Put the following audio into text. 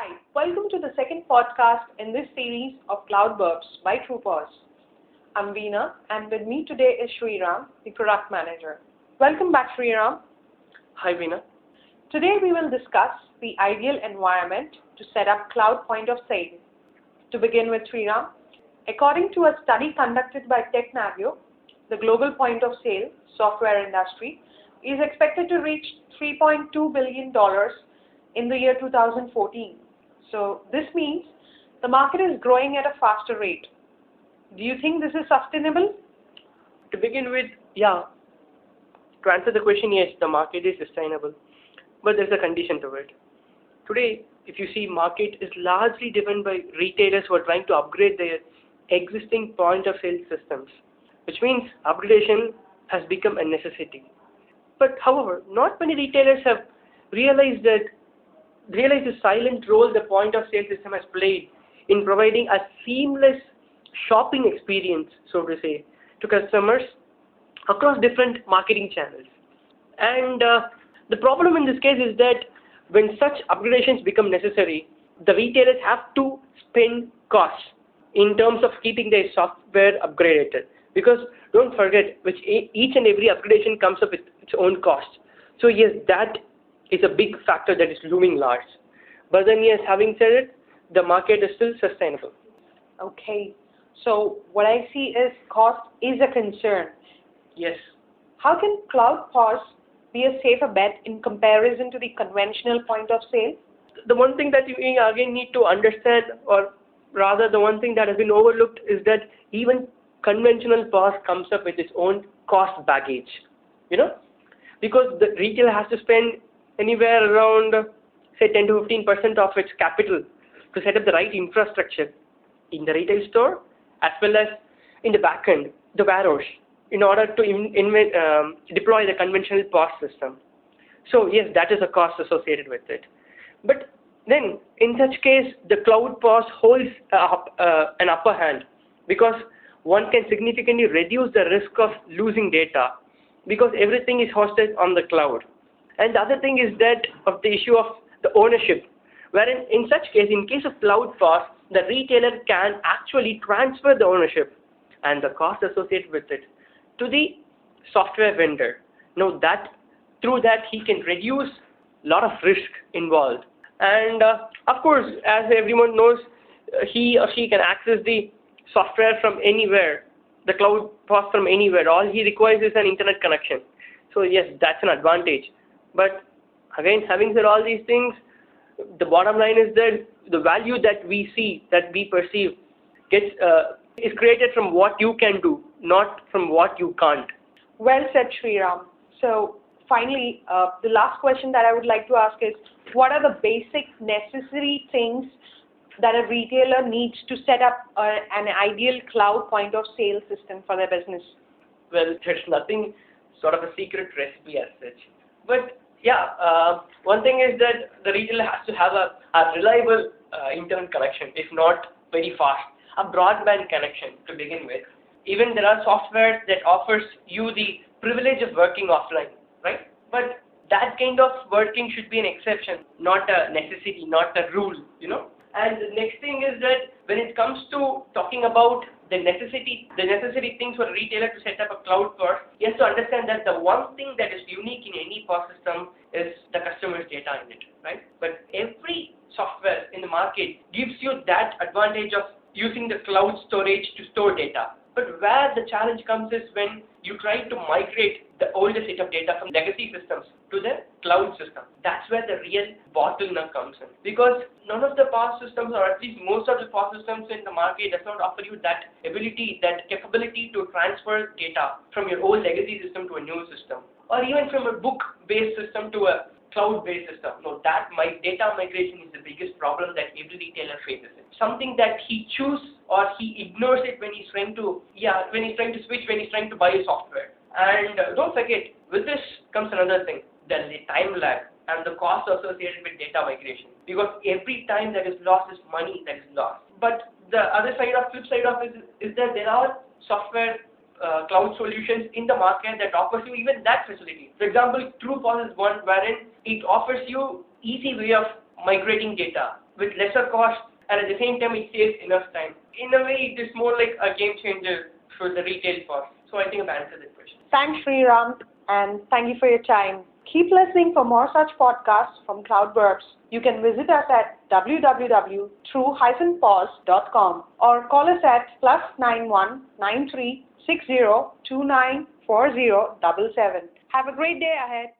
Hi, welcome to the second podcast in this series of Cloud Burps by TruePOS. I'm Veena, and with me today is Sriram, the product manager. Welcome back, Sriram. Hi, Veena. Today we will discuss the ideal environment to set up cloud point of sale. To begin with, Sriram, according to a study conducted by TechNavio, the global point of sale software industry is expected to reach $3.2 billion in the year 2014. So this means the market is growing at a faster rate. Do you think this is sustainable? To begin with, yeah. To answer the question, yes, the market is sustainable, but there's a condition to it. Today, if you see, market is largely driven by retailers who are trying to upgrade their existing point of sale systems, which means upgradation has become a necessity. But however, not many retailers have realized the silent role the point of sale system has played in providing a seamless shopping experience, so to say, to customers across different marketing channels. And the problem in this case is that when such upgradations become necessary, the retailers have to spend costs in terms of keeping their software upgraded. Because don't forget, each and every upgradation comes up with its own cost. So yes, that is a big factor that is looming large. But then yes, having said it, the market is still sustainable. Okay, so what I see is cost is a concern. Yes. How can Cloud POS be a safer bet in comparison to the conventional point of sale? The one thing that you again need to understand, or rather the one thing that has been overlooked, is that even conventional POS comes up with its own cost baggage. Because the retailer has to spend anywhere around, say, 10 to 15% of its capital to set up the right infrastructure in the retail store as well as in the back end, the warehouse, in order to deploy the conventional POS system. So yes, that is a cost associated with it. But then, in such case, the Cloud POS holds an upper hand, because one can significantly reduce the risk of losing data, because everything is hosted on the cloud. And the other thing is that of the issue of the ownership, wherein in such case, in case of Cloud POS, the retailer can actually transfer the ownership and the cost associated with it to the software vendor. Now through that he can reduce a lot of risk involved. And of course, as everyone knows, he or she can access the software from anywhere, the Cloud POS from anywhere. All he requires is an internet connection. So yes, that's an advantage. But again, having said all these things, the bottom line is that the value that we see, that we perceive, is created from what you can do, not from what you can't. Well said, Sriram. So finally, the last question that I would like to ask is, what are the basic necessary things that a retailer needs to set up an ideal cloud point of sale system for their business? Well, there's nothing sort of a secret recipe as such. But yeah, one thing is that the retailer has to have a reliable internet connection, if not very fast, a broadband connection to begin with. Even there are softwares that offers you the privilege of working offline, right? But that kind of working should be an exception, not a necessity, not a rule, And the next thing is that when it comes to talking about the necessary things for a retailer to set up a Cloud POS, he has to understand that the one thing that is unique in any POS system is the customer's data in it, right? But every software in the market gives you that advantage of using the cloud storage to store data. But where the challenge comes is when you try to migrate the older set of data from legacy systems to the cloud system. That's where the real bottleneck comes in. Because none of the POS systems, or at least most of the POS systems in the market, does not offer you that ability, that capability to transfer data from your old legacy system to a new system, or even from a book-based system to a cloud-based system. No, data migration is the biggest problem that every retailer faces. Something that he chooses or he ignores it when he's trying to switch, when he's trying to buy a software. And don't forget, with this comes another thing, the time lag and the cost associated with data migration. Because every time that is lost is money that is lost. But the flip side of it is that there are software cloud solutions in the market that offers you even that facility. For example, TruePOS is one wherein it offers you easy way of migrating data with lesser cost, and at the same time it saves enough time. In a way, it is more like a game changer for the retail POS. So I think I've answered that question. Thanks, Sriram, and thank you for your time. Keep listening for more such podcasts from Cloudworks. You can visit us at www.true-pos.com or call us at +91 93 60 29 40 77. Have a great day ahead.